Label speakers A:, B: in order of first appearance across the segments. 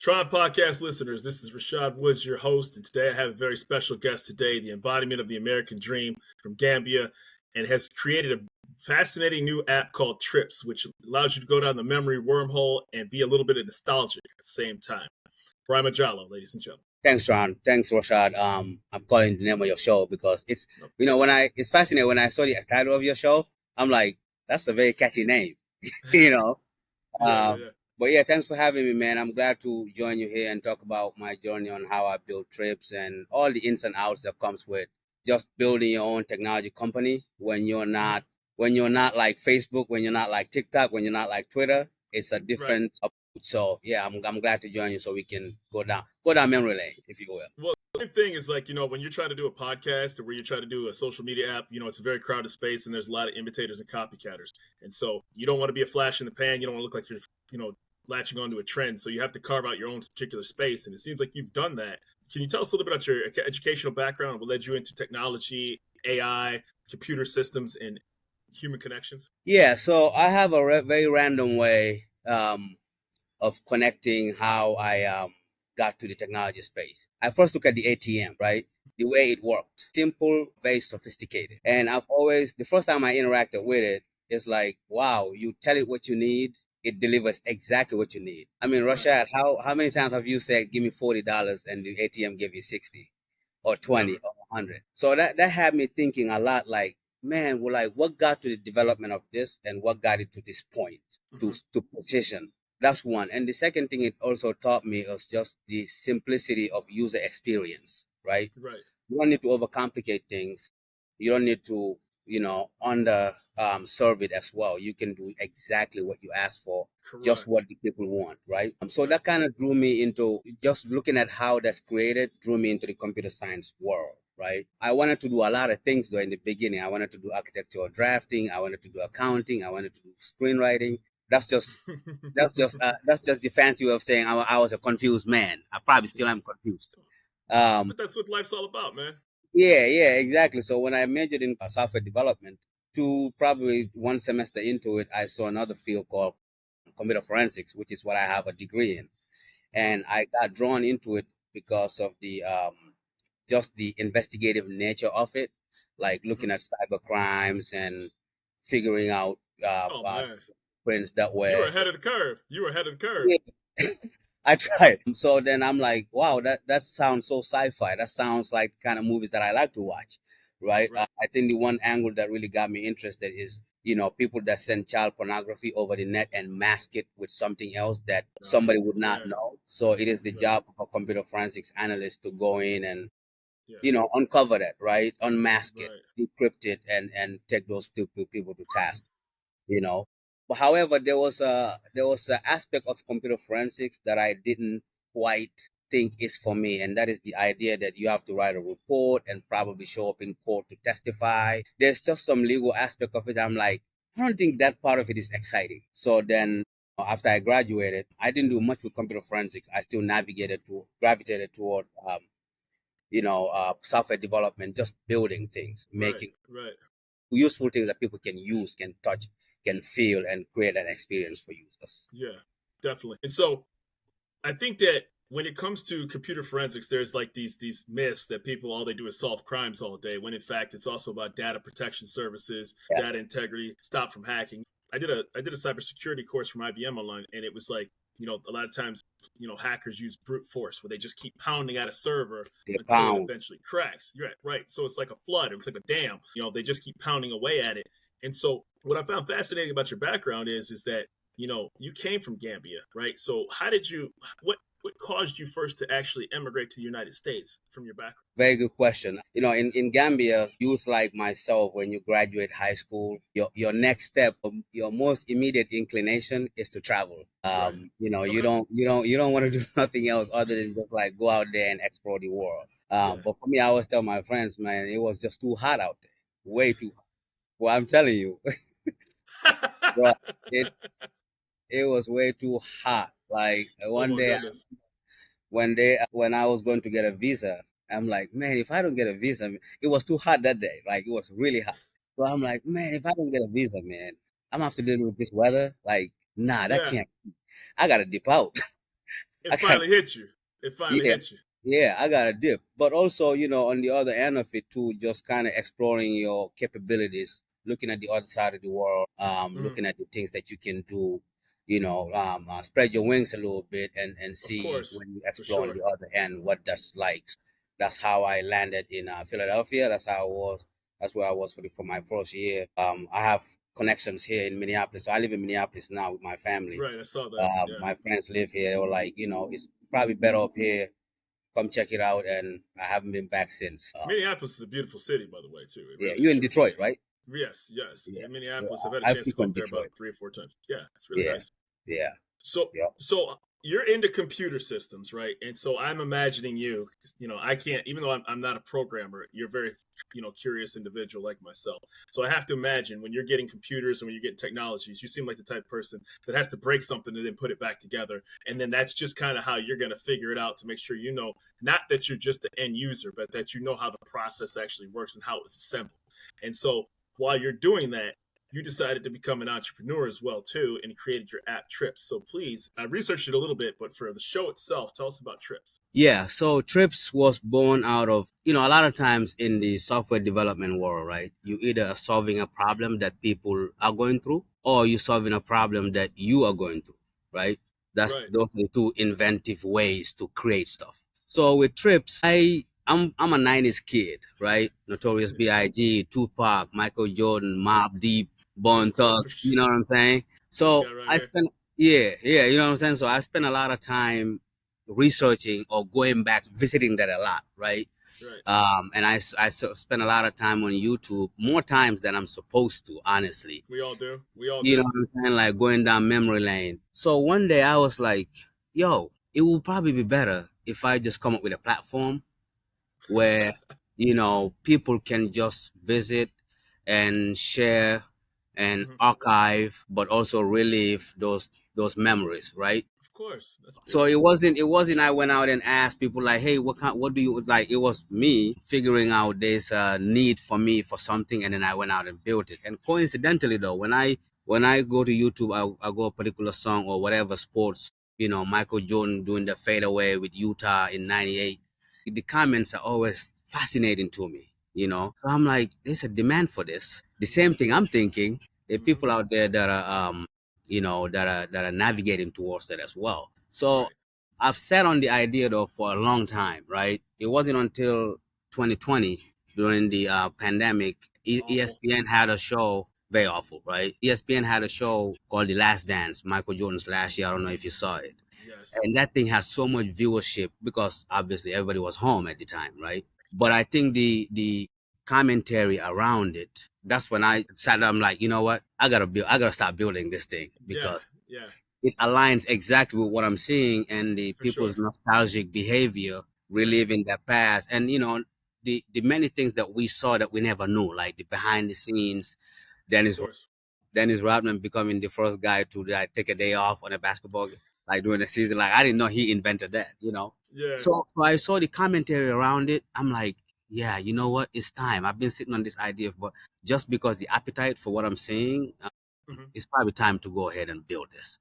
A: Tron podcast listeners, this is Rashad Woods, your host, and today I have a very special guest today, the embodiment of the American dream from Gambia, and has created a fascinating new app called Trips, which allows you to go down the memory wormhole and be a little bit nostalgic at the same time. Ebrima Jallow, ladies and gentlemen.
B: Thanks, Tron. Thanks, Rashad. I'm calling the name of your show because it's it's fascinating when I saw the title of your show. I'm like, that's a very catchy name, you know.
A: Yeah.
B: But yeah, thanks for having me, man. I'm glad to join you here and talk about my journey on how I build Trips and all the ins and outs that comes with just building your own technology company when you're not like Facebook, when you're not like TikTok, when you're not like Twitter. It's a different approach. So yeah, I'm glad to join you so we can go down memory lane, if you will.
A: Well, the same thing is like, when you're trying to do a podcast or where you're trying to do a social media app, it's a very crowded space and there's a lot of imitators and copycatters. And so you don't want to be a flash in the pan. You don't want to look like you're, latching onto a trend. So you have to carve out your own particular space. And it seems like you've done that. Can you tell us a little bit about your educational background? What led you into technology, AI, computer systems, and human connections?
B: Yeah, so I have a very random way of connecting how I got to the technology space. I first look at the ATM, right? The way it worked. Simple, very sophisticated. And the first time I interacted with it, it's like, wow, you tell it what you need, it delivers exactly what you need. I mean, Rashad, how many times have you said, give me $40 and the ATM give you 60 or 20 or 100? So that had me thinking a lot like, man, what got to the development of this and what got it to this point to position? That's one. And the second thing it also taught me was just the simplicity of user experience, right?
A: Right.
B: You don't need to overcomplicate things. You don't need to, serve it as well. You can do exactly what you ask for, just what the people want, right? So that kind of drew me into just looking at how that's created, drew me into the computer science world, right? I wanted to do a lot of things though in the beginning. I wanted to do architectural drafting. I wanted to do accounting. I wanted to do screenwriting. That's just the fancy way of saying I was a confused man. I probably still am confused.
A: But that's what life's all about, man.
B: Yeah, exactly. So when I majored in software development, probably one semester into it, I saw another field called computer forensics, which is what I have a degree in, and I got drawn into it because of the just the investigative nature of it, like looking at cyber crimes and figuring out prints that were.
A: You were ahead of the curve.
B: Yeah. I tried. So then I'm like, wow, that sounds so sci-fi. That sounds like the kind of movies that I like to watch, right? I think the one angle that really got me interested is, people that send child pornography over the net and mask it with something else that somebody would not know. So it is the job of a computer forensics analyst to go in and, uncover that, right? Unmask it, decrypt it, and take those people to task, But however, there was an aspect of computer forensics that I didn't quite think is for me, and that is the idea that you have to write a report and probably show up in court to testify. There's just some legal aspect of it. I'm like, I don't think that part of it is exciting. So then, after I graduated, I didn't do much with computer forensics. I still gravitated toward, software development, just building things, making useful things that people can use, can touch, can feel, and create an experience for users.
A: Yeah, definitely. And so I think that when it comes to computer forensics, there's like these myths that people, all they do is solve crimes all day, when in fact it's also about data protection services, data integrity, stop from hacking. I did a cybersecurity course from IBM online, and it was like, a lot of times, hackers use brute force where they just keep pounding at a server until it eventually cracks. You're right. So it's like a flood. It's like a dam. They just keep pounding away at it. And so what I found fascinating about your background is that, you came from Gambia, right? So how did what caused you first to actually emigrate to the United States from your background?
B: Very good question. In Gambia, youth like myself, when you graduate high school, your next step, your most immediate inclination is to travel. You don't want to do nothing else other than just like go out there and explore the world. But for me, I always tell my friends, man, it was just too hot out there, way too hot. Well, I'm telling you, bro, it was way too hot. Like one day, when I was going to get a visa, I'm like, man, if I don't get a visa, it was too hot that day. Like it was really hot. So I'm like, man, if I don't get a visa, man, I'm gonna have to deal with this weather. Like, nah, that can't. I gotta dip out. I
A: It
B: kind
A: finally hit you. It finally
B: yeah,
A: hit you.
B: yeah, I got a dip. But also, on the other end of it too, just kind of exploring your capabilities, looking at the other side of the world,
A: Mhm.
B: looking at the things that you can do, spread your wings a little bit and
A: Of
B: see
A: course,
B: when you
A: for
B: explore on
A: sure.
B: the other end what that's like. That's how I landed in Philadelphia. That's how I was. That's where I was for my first year. I have connections here in Minneapolis. So I live in Minneapolis now with my family.
A: Right, I saw that. Yeah.
B: My friends live here. They were like, it's probably better up here. Come check it out. And I haven't been back since.
A: Minneapolis is a beautiful city, by the way, too. It
B: Yeah,
A: really,
B: you
A: it
B: in
A: truly
B: Detroit,
A: is.
B: right?
A: Yes, yes.
B: Yeah,
A: In
B: yeah.
A: Minneapolis, I've had a
B: I
A: chance to go
B: frequent
A: up there
B: Detroit.
A: about 3 or 4 times. Yeah, it's really
B: Yeah,
A: nice.
B: yeah,
A: So,
B: yeah.
A: so you're into computer systems, right? And so I'm imagining you. I can't, even though I'm not a programmer. You're a very, curious individual like myself. So I have to imagine when you're getting computers and when you're getting technologies, you seem like the type of person that has to break something and then put it back together. And then that's just kind of how you're going to figure it out to make sure not that you're just the end user, but that you know how the process actually works and how it's assembled. And so while you're doing that, you decided to become an entrepreneur as well too and created your app Trips. So please, I researched it a little bit, but for the show itself, tell us about Trips.
B: Yeah, so Trips was born out of, a lot of times in the software development world, right? You either are solving a problem that people are going through or you're solving a problem that you are going through, right?
A: Right.
B: Those are the two inventive ways to create stuff. So with Trips, I'm a 90s kid, right? Notorious B.I.G., Tupac, Michael Jordan, Mobb Deep, Bone Thugs, you know what I'm saying?
A: This
B: So
A: guy right
B: I
A: here.
B: spent yeah, you know what I'm saying? So I spent a lot of time researching or going back visiting that a lot, right?
A: Right.
B: And spend a lot of time on YouTube, more times than I'm supposed to, honestly.
A: We all do. We all
B: You know
A: do.
B: what I'm saying? Like going down memory lane. So one day I was like, yo, it would probably be better if I just come up with a platform where, people can just visit and share and
A: Mhm.
B: archive, but also relive those memories, right?
A: Of course. That's
B: So
A: beautiful.
B: it wasn't I went out and asked people like, hey, what do you like? It was me figuring out there's a need for me for something, and then I went out and built it. And coincidentally though, when I go to YouTube, I go a particular song or whatever sports, Michael Jordan doing the fadeaway with Utah in '98. The comments are always fascinating to me. So I'm like, there's a demand for this. The same thing I'm thinking. There are
A: Hmm.
B: people out there that are that are navigating towards that as well. So
A: Right.
B: I've sat on the idea though for a long time, right? It wasn't until 2020 during the pandemic,
A: Awful.
B: ESPN had a show, very awful, right? ESPN had a show called The Last Dance, Michael Jordan's last year. I don't know if you saw it.
A: Yes.
B: And that thing had so much viewership because obviously everybody was home at the time, right? But I think the commentary around it, that's when I sat down, I'm like, you know what? I gotta start building this thing
A: Yeah.
B: because
A: Yeah.
B: it aligns exactly with what I'm seeing and the
A: For sure.
B: people's nostalgic behavior,
A: Right.
B: reliving their past, and the many things that we saw that we never knew, like the behind the scenes.
A: Of
B: Dennis
A: course.
B: Dennis Rodman becoming the first guy to like take a day off on a basketball like during the season. Like I didn't know he invented that.
A: Yeah.
B: So I saw the commentary around it. I'm like, yeah, you know what? It's time. I've been sitting on this idea, but just because the appetite for what I'm seeing,
A: Hmm.
B: it's probably time to go ahead and build this.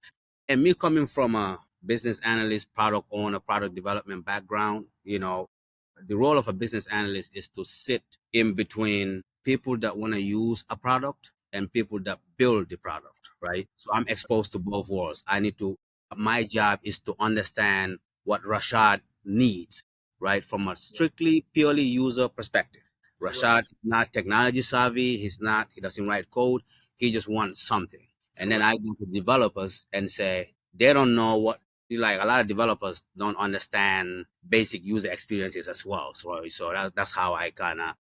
B: And me coming from a business analyst, product owner, product development background, the role of a business analyst is to sit in between people that want to use a product and people that build the product, right? So I'm exposed to both worlds. My job is to understand what Rashad needs, right? From a
A: Right.
B: strictly purely user perspective. Rashad
A: Correct.
B: is not technology savvy. He doesn't write code. He just wants something. And then
A: Correct.
B: I go to developers and say, they don't know what, like a lot of developers don't understand basic user experiences as well. So that's how I kind of.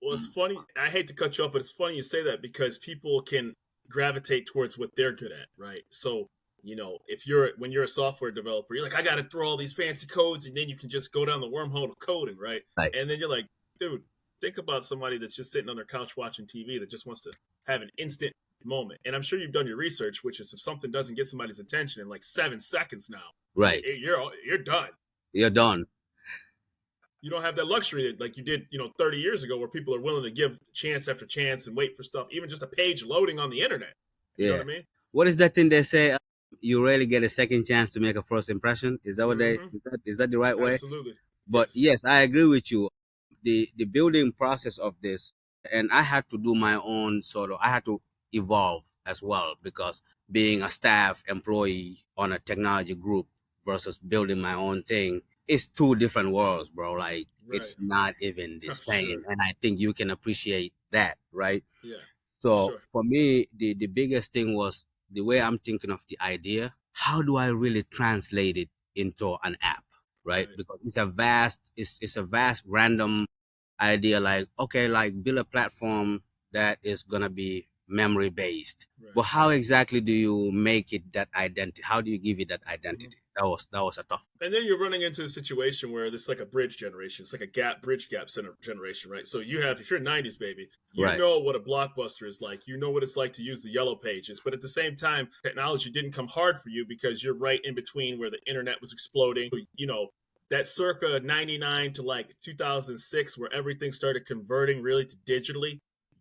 A: Well, it's funny. I hate to cut you off, but it's funny you say that because people can gravitate towards what they're good at, right? So, if when you're a software developer, you're like, I got to throw all these fancy codes, and then you can just go down the wormhole of coding, right?
B: Right.
A: And then you're like, dude, think about somebody that's just sitting on their couch watching TV that just wants to have an instant moment. And I'm sure you've done your research, which is if something doesn't get somebody's attention in like 7 seconds now,
B: Right.
A: you're done.
B: You're done.
A: You don't have that luxury like you did, 30 years ago, where people are willing to give chance after chance and wait for stuff, even just a page loading on the internet. You know what
B: Yeah.
A: I mean?
B: What is that thing they say? you rarely get a second chance to make a first impression. Is that what they?
A: Mm-hmm.
B: Is that the right way?
A: Absolutely.
B: But
A: Yes.
B: yes, I agree with you. The building process of this, and I had to do my own sort of. I had to evolve as well, because being a staff employee on a technology group versus building my own thing is two different worlds, bro. Like,
A: Right.
B: it's not even the
A: I'm
B: same,
A: sure.
B: and I think you can appreciate that, right?
A: Yeah. For
B: So
A: sure.
B: for me, the biggest thing was the way I'm thinking of the idea. How do I really translate it into an app, right?
A: Right.
B: Because it's a vast random idea. Like, okay, like build a platform that is gonna be memory based. But
A: Right.
B: how exactly do you make it that identity? How do you give it that
A: Mm-hmm.
B: identity? That was a tough.
A: And then you're running into a situation where it's like a bridge generation. It's like a gap, bridge gap center generation, right? So you have, if you're a 90s baby, you
B: Right.
A: know what a blockbuster is like. You know what it's like to use the yellow pages. But at the same time, technology didn't come hard for you because you're right in between where the internet was exploding. You know, that circa 99 to like 2006, where everything started converting really to digitally.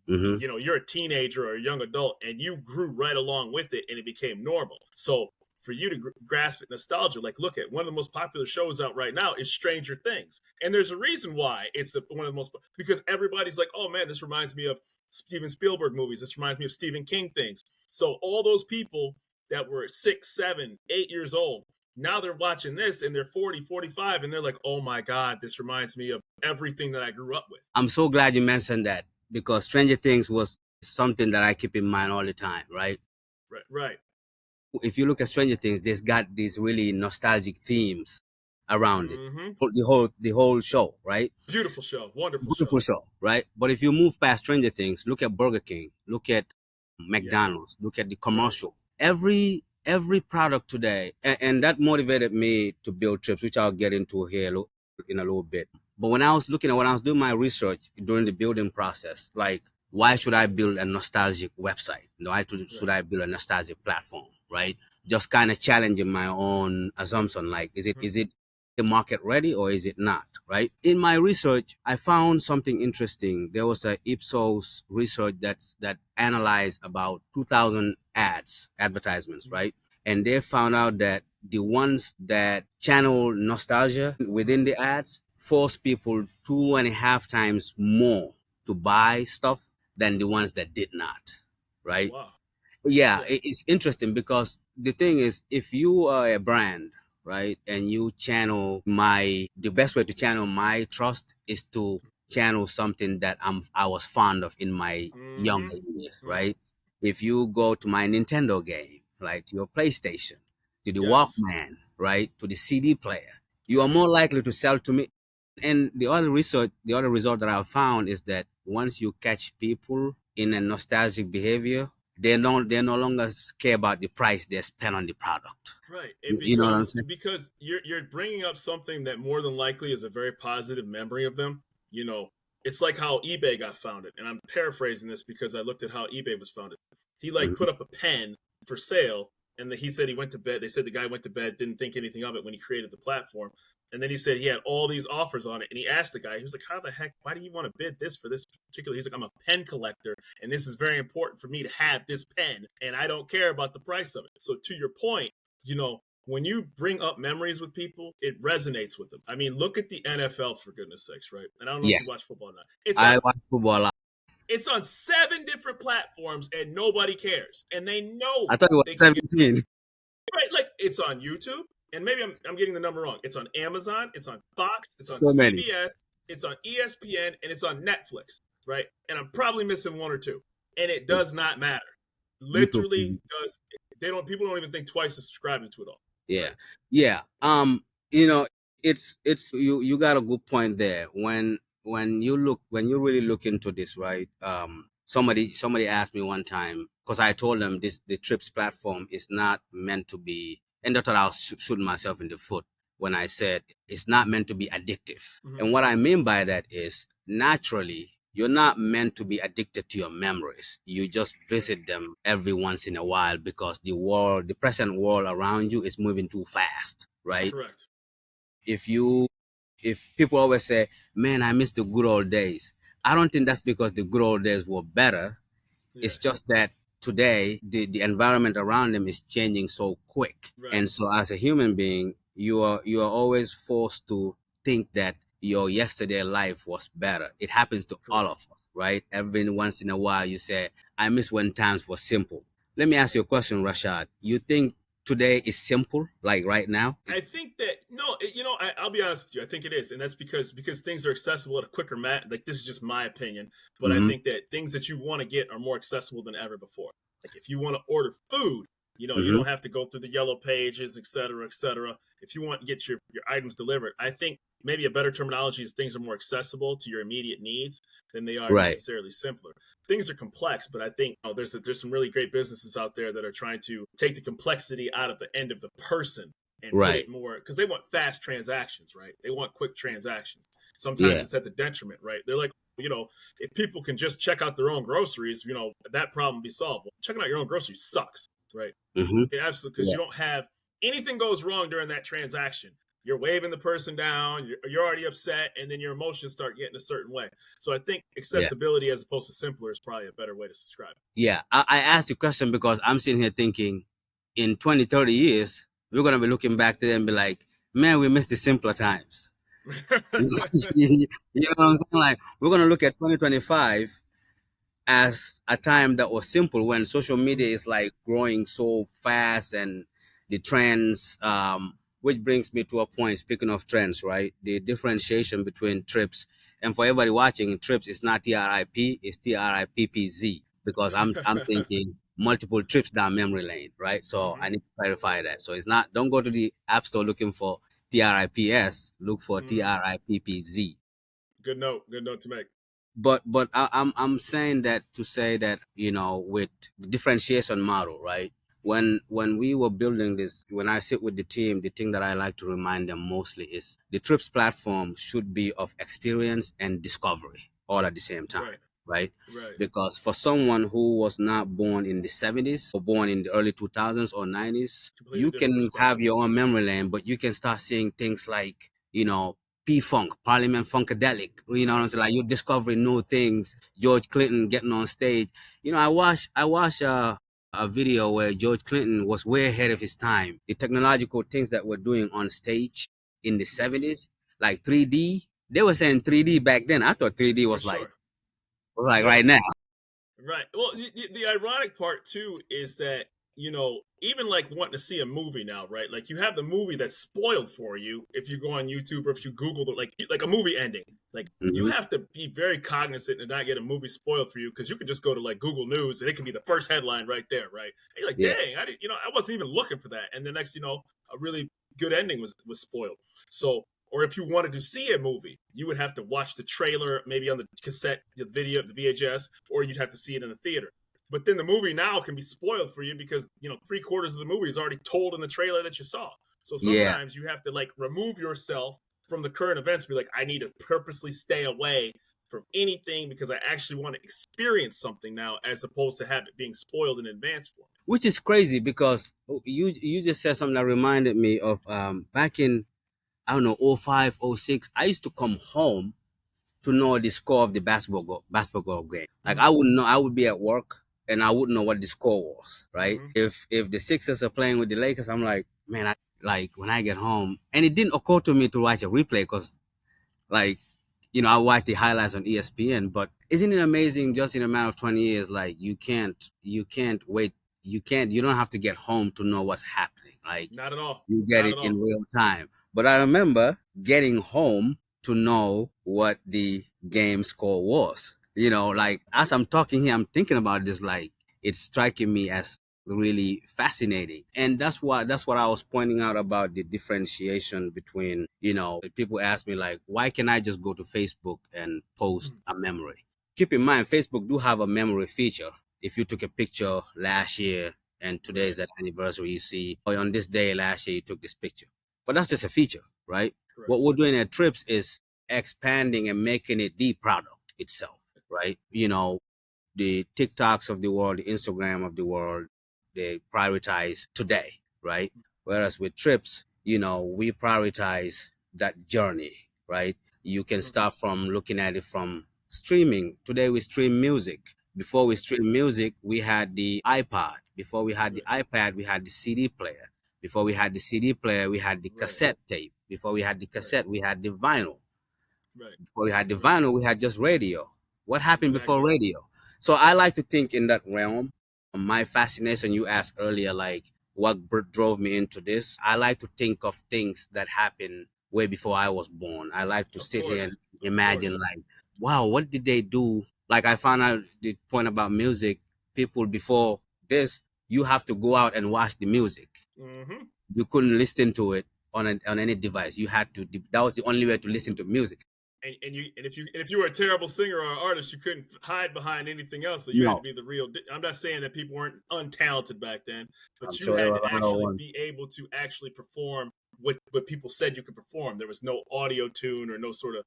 B: Mm-hmm.
A: You know, you're a teenager or a young adult and you grew right along with it and it became normal. So for you to grasp it, nostalgia, like look at one of the most popular shows out right now is Stranger Things, and there's a reason why it's one of the most, because everybody's like, oh man, this reminds me of Steven Spielberg movies, this reminds me of Stephen King things. So all those people that were 6, 7, 8 years old, now they're watching this and they're 40, 45, and they're like, oh my god, this reminds me of everything that I grew up with.
B: I'm so glad you mentioned that, because Stranger Things was something that I keep in mind all the time, right?
A: Right, right.
B: If you look at Stranger Things, there's got these really nostalgic themes around it.
A: Mm-hmm.
B: The whole show, right?
A: Beautiful show, wonderful
B: Beautiful
A: show.
B: show, right? But if you move past Stranger Things, look at Burger King, look at
A: Yeah,
B: McDonald's, look at the
A: right.
B: commercial. Every product today, and that motivated me to build trips, which I'll get into here in a little bit. But when I was doing my research during the building process, like, why should I build a nostalgic website? Why should
A: Right.
B: I build a nostalgic platform? Right? Just kind of challenging my own assumption. Like,
A: Mhm.
B: is it the market ready or is it not? Right? In my research, I found something interesting. There was a Ipsos research that analyzed about 2,000 advertisements,
A: Mhm.
B: right? And they found out that the ones that channel nostalgia within the ads force people 2.5 times more to buy stuff than the ones that did not,
A: Oh
B: right?
A: wow.
B: Yeah,
A: Yeah.
B: it's interesting, because the thing is, if you are a brand, right, and you channel the best way to channel my trust is to channel something that I was fond of in my
A: Mm-hmm.
B: younger years,
A: Mm-hmm.
B: right? If you go to my Nintendo game, like your PlayStation, to the
A: Yes.
B: Walkman, right, to the CD player, you are
A: Yes.
B: more likely to sell to me. And the other result that I found is that once you catch people in a nostalgic behavior, they no longer care about the price they spend on the product.
A: Right. It
B: You know what I'm
A: becomes,
B: saying?
A: because you're bringing up something that more than likely is a very positive memory of them. You know, it's like how eBay got founded, and I'm paraphrasing this because I looked at how eBay was founded. He like
B: Mhm.
A: put up a pen for sale, and he said he went to bed. They said the guy went to bed, didn't think anything of it when he created the platform, and then he said he had all these offers on it, and he asked the guy, he was like, "How the heck? Why do you want to bid this for this particular?" He's like, "I'm a pen collector, and this is very important for me to have this pen, and I don't care about the price of it." So to your point, you know, when you bring up memories with people, it resonates with them. I mean, look at the NFL, for goodness sakes, right? And I don't know if you
B: Yes,
A: watch football or not. It's
B: I
A: on
B: watch football a lot.
A: it's on 7 different platforms and nobody cares. And they know
B: I thought it was
A: they can get
B: 17.
A: right. Like it's on YouTube, and maybe I'm getting the number wrong. It's on Amazon, it's on Fox, it's on
B: So many.
A: CBS, it's on ESPN, and it's on Netflix, right? And I'm probably missing one or two. And it does not matter.
B: YouTube.
A: Literally does they don't people don't even think twice of subscribing to it all.
B: Yeah,
A: Right.
B: yeah. You know, you got a good point there. When you really look into this, right? Somebody asked me one time, because I told them the Trips platform is not meant to be, and they thought I was shooting myself in the foot when I said it's not meant to be addictive.
A: Mm-hmm.
B: And what I mean by that is, naturally, you're not meant to be addicted to your memories. You just
A: Right.
B: visit them every once in a while, because the present world around you is moving too fast, right?
A: Correct.
B: If you, if people always say, "Man, I miss the good old days," I don't think that's because the good old days were better.
A: Yeah.
B: It's just that today the environment around them is changing so quick,
A: Right.
B: and so as a human being, you are always forced to think that your yesterday life was better. It happens to all of
A: Correct.
B: us, right? Every once in a while you say, I miss when times were simple. Let me ask you a question, Rashad. You think today is simple, like right now?
A: I think that no, I'll be honest with you. I think it is, and that's because things are accessible at a quicker mat. Like this is just my opinion, but I
B: Mm-hmm.
A: think that things that you want to get are more accessible than ever before. Like if you want to order food, you
B: Mm-hmm.
A: don't have to go through the yellow pages, et cetera, et cetera. If you want to get your items delivered, I think maybe a better terminology is things are more accessible to your immediate needs than they are
B: Right.
A: necessarily simpler. Things are complex, but I think there's some really great businesses out there that are trying to take the complexity out of the end of the person and put
B: Right.
A: it more because they want fast transactions, right? They want quick transactions. Sometimes
B: Yeah.
A: it's at the detriment, right? They're like, if people can just check out their own groceries, that problem be solved. Well, checking out your own groceries sucks, right?
B: Mm-hmm.
A: It absolutely, because
B: Yeah.
A: you don't have anything goes wrong during that transaction. You're waving the person down, you're already upset, and then your emotions start getting a certain way. So I think
B: Yeah.
A: accessibility as opposed to simpler is probably a better way to describe
B: Yeah, I asked the question because I'm sitting here thinking in 20, 30 years, we're going to be looking back to them and be like, man, we missed the simpler times.
A: it.
B: You know what I'm saying? Like, we're going to look at 2025 as a time that was simple when social media is like growing so fast and the trends, which brings me to a point. Speaking of trends, right? The differentiation between trips, and for everybody watching, trips is not TRIP, it's TRIPPZ, because I'm thinking multiple trips down memory lane, right? So
A: Hmm.
B: I need to clarify that. So it's not, don't go to the app store looking for TRIPS, look for
A: Hmm.
B: TRIPPZ.
A: Good note. Good note to make.
B: But I'm saying that to say that, with the differentiation model, right? When we were building this, when I sit with the team, the thing that I like to remind them mostly is the trips platform should be of experience and discovery all at the same time,
A: Right.
B: right?
A: Right.
B: Because for someone who was not born in the 70s or born in the early 2000s or 90s,
A: Completely
B: you
A: different
B: can have
A: perspective.
B: your own memory lane, but you can start seeing things like, P Funk, Parliament Funkadelic. You know what I'm
A: Right.
B: saying? Like you're discovering new things. George Clinton getting on stage. I watched a video where George Clinton was way ahead of his time. The technological things that we're doing on stage in the
A: Yes.
B: 70s, like 3D. They were saying 3D back then. I thought 3D
A: For
B: was like
A: sure.
B: was like
A: Yeah.
B: right now.
A: Right. Well, the ironic part too is that even like wanting to see a movie now, right? Like you have the movie that's spoiled for you if you go on YouTube or if you Google it, like a movie ending. Like you
B: Hmm.
A: have to be very cognizant and not get a movie spoiled for you because you could just go to like Google News and it can be the first headline right there, right? And you're like,
B: Yeah.
A: dang, I wasn't even looking for that, and the next, a really good ending was spoiled. So or if you wanted to see a movie, you would have to watch the trailer, maybe on the cassette, the video, the VHS, or you'd have to see it in the theater. But then the movie now can be spoiled for you because 3/4 of the movie is already told in the trailer that you saw. So
B: Yeah.
A: sometimes you have to like remove yourself from the current events. Be like, I need to purposely stay away from anything because I actually want to experience something now, as opposed to have it being spoiled in advance for me.
B: Which is crazy because you just said something that reminded me of back in, I don't know, '05, '06. I used to come home to know the score of the basketball game. Like I
A: Mm-hmm.
B: wouldn't know. I would be at work and I wouldn't know what the score was. Right?
A: Mm-hmm.
B: If the Sixers are playing with the Lakers, I'm like, man, I like when I get home, and it didn't occur to me to watch a replay because like, I watch the highlights on ESPN. But isn't it amazing? Just in a matter of 20 years, like you can't wait. You don't have to get home to know what's happening. Like
A: Not at all.
B: you get
A: Not
B: it
A: at
B: in
A: all.
B: real time. But I remember getting home to know what the game score was. Like as I'm talking here, I'm thinking about this, like it's striking me as really fascinating. And that's what I was pointing out about the differentiation between, people ask me like, why can I just go to Facebook and post a memory? Keep in mind, Facebook do have a memory feature. If you took a picture last year and today is
A: Right.
B: that anniversary, you see, or on this day last year you took this picture. But that's just a feature, right? What
A: Correct.
B: we're doing at Trips is expanding and making it the product itself, right? The TikToks of the world, the Instagram of the world, they prioritize today, right? Whereas with Trips, we prioritize that journey, right? You can
A: Mm-hmm.
B: start from looking at it from streaming. Today we stream music. Before we stream music, we had the iPod. Before we had the
A: Right.
B: iPad, we had the CD player. Before we had the CD player, we had the
A: Right.
B: cassette tape. Before we had the
A: Right.
B: cassette, we had the vinyl.
A: Right.
B: Before we had the
A: Right.
B: vinyl, we had just radio. What happened before
A: Exactly.
B: radio? So I like to think in that realm. My fascination, you asked earlier, like what drove me into this. I like to think of things that happened way before I was born. I like to
A: Of
B: sit here and
A: course. Of
B: imagine,
A: course.
B: like, wow, what did they do? Like I found out the point about music. People before this, you have to go out and watch the music.
A: Hmm.
B: You couldn't listen to it on any device. You had to. That was the only way to listen to music.
A: And if you were a terrible singer or artist, you couldn't hide behind anything else. So you had to
B: No,
A: be the real. I'm not saying that people weren't untalented back then,
B: I'm
A: but you
B: sure there
A: had
B: were
A: to
B: a lot of
A: actually
B: ones.
A: be able to actually perform what people said you could perform. There was no audio tune or no sort of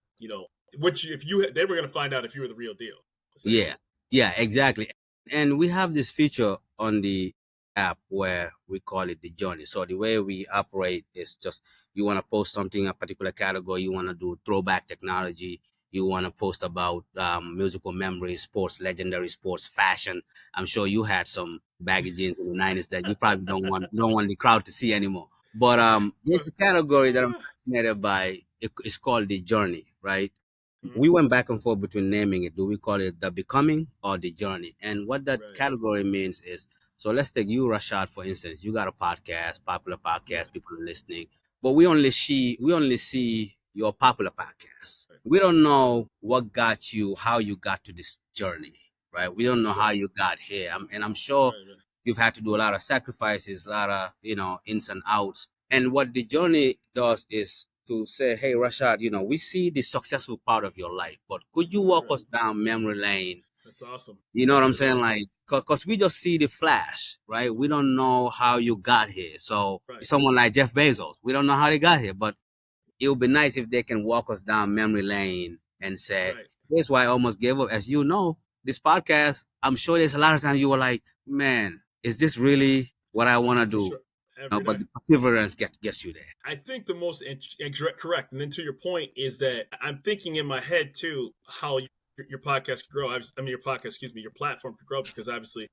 A: which if you they were going to find out if you were the real deal,
B: Yeah,
A: essentially.
B: yeah, exactly. And we have this feature on the app where we call it the journey. So the way we operate is just you want to post something, a particular category, you want to do throwback technology, you want to post about musical memories, sports, legendary sports, fashion. I'm sure you had some baggy jeans in the '90s that you probably don't want the crowd to see anymore. But
A: Well,
B: there's a category that I'm fascinated by. It's called the journey, right?
A: mhm.
B: We went back and forth between naming it. Do we call it the becoming or the journey? And what that
A: Right,
B: category means is, so let's take you, Rashad, for instance. You got a podcast, popular
A: right,
B: podcast, people are listening, but we only see your popular podcast.
A: right,
B: We don't know what got you, how you got to this journey, right? We don't
A: for
B: know how
A: sure.
B: you got here. And I'm sure
A: Right, right,
B: you've had to do a lot of sacrifices, a lot of ins and outs. And what the journey does is to say, hey, Rashad, we see the successful part of your life, but could you walk
A: right.
B: us down memory lane?
A: That's awesome.
B: You know what I'm saying?
A: Absolutely.
B: Like, because we just see the flash, right? We don't know how you got here. So
A: Right,
B: someone like Jeff Bezos, we don't know how they got here, but it would be nice if they can walk us down memory lane and say,
A: right.
B: here's why I almost gave up. As you know, this podcast, I'm sure there's a lot of times you were like, man, is this really what I want to
A: For
B: do?
A: sure.
B: No,
A: Every
B: but
A: day.
B: the perseverance gets you there.
A: I think the most correct, and then to your point is that I'm thinking in my head too how your podcast could grow. I mean, your podcast, excuse me, your platform could grow because obviously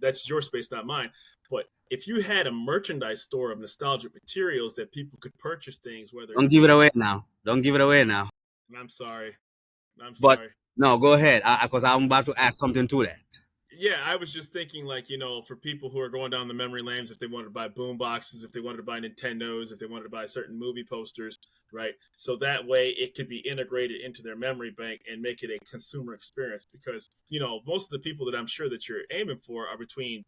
A: that's your space, not mine. But if you had a merchandise store of nostalgic materials that people could purchase things, whether it's
B: Don't give it
A: movies,
B: away now. Don't give it away now.
A: I'm sorry, I'm
B: But
A: sorry.
B: no, go ahead, because I'm about to add something to that.
A: Yeah, I was just thinking, like, for people who are going down the memory lanes, if they wanted to buy boom boxes, if they wanted to buy Nintendos, if they wanted to buy certain movie posters, right? So that way it could be integrated into their memory bank and make it a consumer experience. Because, most of the people that I'm sure that you're aiming for are between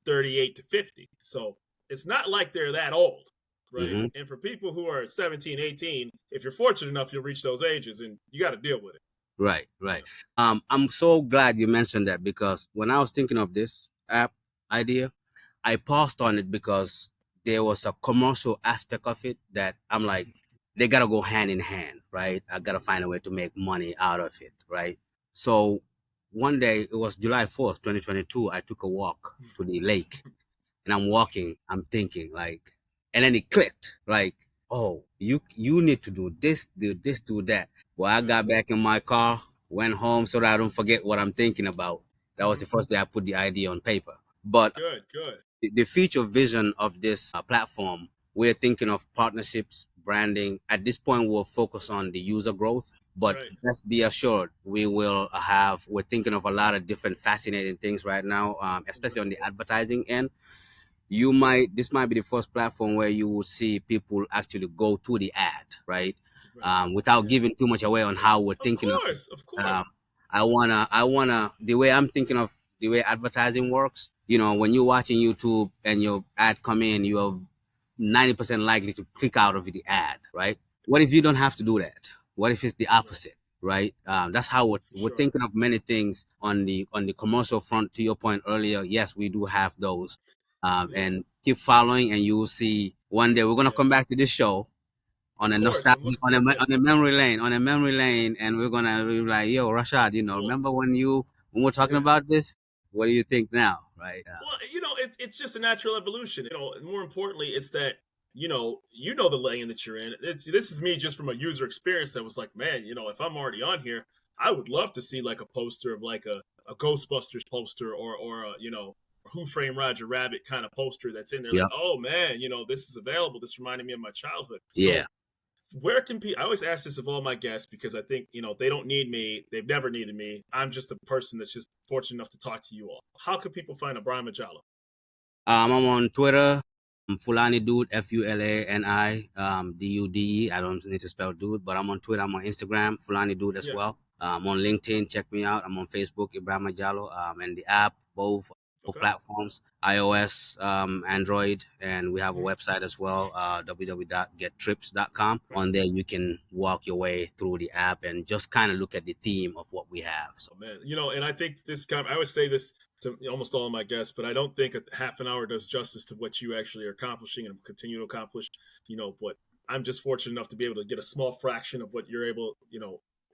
A: 38 to 50. So it's not like they're that old, right?
B: Hmm.
A: And for people who are 17, 18, if you're fortunate enough, you'll reach those ages and you got to deal with it.
B: Right, right. I'm so glad you mentioned that because when I was thinking of this app idea, I paused on it because there was a commercial aspect of it that I'm like, they gotta go hand in hand, right? I gotta find a way to make money out of it, right? So one day, it was July 4th, 2022, I took a walk to the lake and I'm walking, I'm thinking like, and then it clicked, like, oh, you need to do this, do that. Well, I
A: Right.
B: got back in my car, went home so that I don't forget what I'm thinking about. That was
A: Mm-hmm.
B: the first day I put the idea on paper. But
A: Good, good.
B: the future vision of this platform, we're thinking of partnerships, branding. At this point, we'll focus on the user growth, but
A: Right.
B: let's be assured we're thinking of a lot of different fascinating things right now, especially on
A: Right.
B: the advertising end. This might be the first platform where you will see people actually go to the ad, right?
A: Right.
B: Without
A: Yeah.
B: giving too much away on how we're
A: Of
B: thinking of it.
A: course. Of
B: Um,
A: course.
B: the way I'm thinking of the way advertising works. When you're watching YouTube and your ad come in, you're 90% likely to click out of the ad, right? What if you don't have to do that? What if it's the
A: Right.
B: opposite, right? That's how
A: For
B: we're
A: sure.
B: thinking of many things on the commercial front. To your point earlier, yes, we do have those,
A: Yeah.
B: and keep following, and you will see one day we're gonna
A: Yeah.
B: come back to this show on
A: Of
B: a
A: course. I'm
B: nostalgic
A: looking forward to it.
B: on a memory lane, and we're gonna be like, yo, Rashad,
A: Well,
B: remember when we're talking
A: yeah.
B: about this? What do you think now, right?
A: Well, it's just a natural evolution. And more importantly, it's that you know the lane that you're in. This is me just from a user experience that was like, man, if I'm already on here, I would love to see like a poster of like a a Ghostbusters poster or a, Who Framed Roger Rabbit kind of poster that's in there, like,
B: Yeah.
A: oh man, this is available. This reminded me of my childhood.
B: Yeah.
A: So where can people? I always ask this of all my guests because I think they don't need me. They've never needed me. I'm just a person that's just fortunate enough to talk to you all. How can people find Ebrima Jallow?
B: I'm on Twitter. Fulani Dude, Fulani Dude. I don't need to spell dude, but I'm on Twitter. I'm on Instagram, Fulani Dude as
A: Yeah.
B: well. I'm on LinkedIn. Check me out. I'm on Facebook, Ebrima Jallow, and the app, both
A: Okay.
B: platforms, iOS, Android, and we have a website as well, www.gettrips.com.
A: Right.
B: On there, you can walk your way through the app and just kind of look at the theme of what we have. So,
A: Oh man, and I think I always say this to almost all of my guests, but I don't think a half an hour does justice to what you actually are accomplishing and continue to accomplish. But I'm just fortunate enough to be able to get a small fraction of what you're able,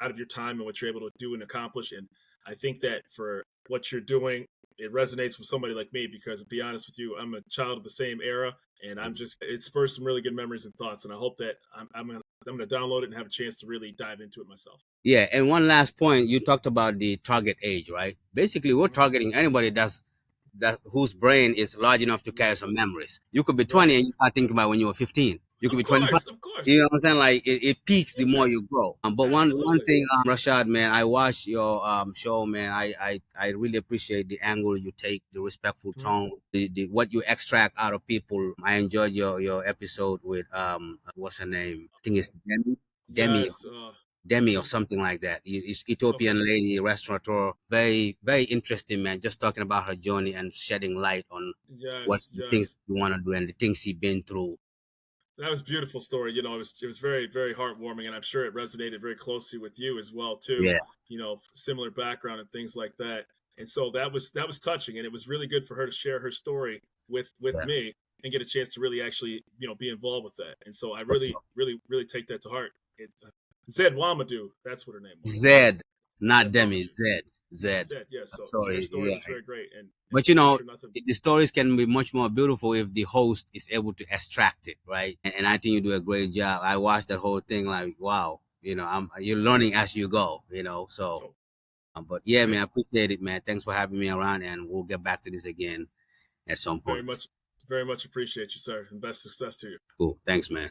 A: out of your time and what you're able to do and accomplish. And I think that for what you're doing, it resonates with somebody like me because, to be honest with you, I'm a child of the same era, and it spurs some really good memories and thoughts. And I hope that I'm gonna download it and have a chance to really dive into it myself.
B: yeah, and one last point, you talked about the target age, right? Basically, we're
A: Mm-hmm.
B: targeting anybody that whose brain is large enough to carry
A: Right.
B: some memories. You could be 20
A: Right.
B: and you start thinking about when you were 15. You could
A: Of
B: be 25.
A: course, of course.
B: You know what I'm saying? Like it peaks the more
A: Yeah,
B: you grow. But one
A: absolutely.
B: thing, Rashad, man, I watched your show, man. I really appreciate the angle you take, the respectful
A: Mhm.
B: tone, the what you extract out of people. I enjoyed your episode with what's her name? I think it's Demi
A: Yes.
B: Demi or
A: Mhm.
B: something like that. It's
A: Okay.
B: Ethiopian lady, restaurateur. Very, very interesting, man. Just talking about her journey and shedding light on what's
A: Yes.
B: the things
A: Yes.
B: you want to do and the things she been through.
A: That was a beautiful story. It was very very heartwarming, and I'm sure it resonated very closely with you as well too.
B: Yeah,
A: Similar background and things like that. And so that was touching, and it was really good for her to share her story with
B: yeah,
A: me and get a chance to really actually be involved with that. And so I
B: for
A: really
B: sure.
A: really really take that to heart. It's Zed Wamadou. That's what her name was.
B: Zed, not
A: Zed
B: Demi.
A: Wamadou.
B: Zed, Zed.
A: Zed. Yes. So her
B: Sorry,
A: story
B: yeah.
A: was very great, and
B: But
A: I'm sure nothing.
B: the stories can be much more beautiful if the host is able to extract it, right? And I think you do a great job. I watched that whole thing, like, wow. You're learning as you go. So.
A: Oh,
B: But yeah,
A: hey,
B: man, I appreciate it, man. Thanks for having me around, and we'll get back to this again at some
A: very
B: point.
A: much, very much appreciate you, sir, and best success to you.
B: Cool. Thanks, man.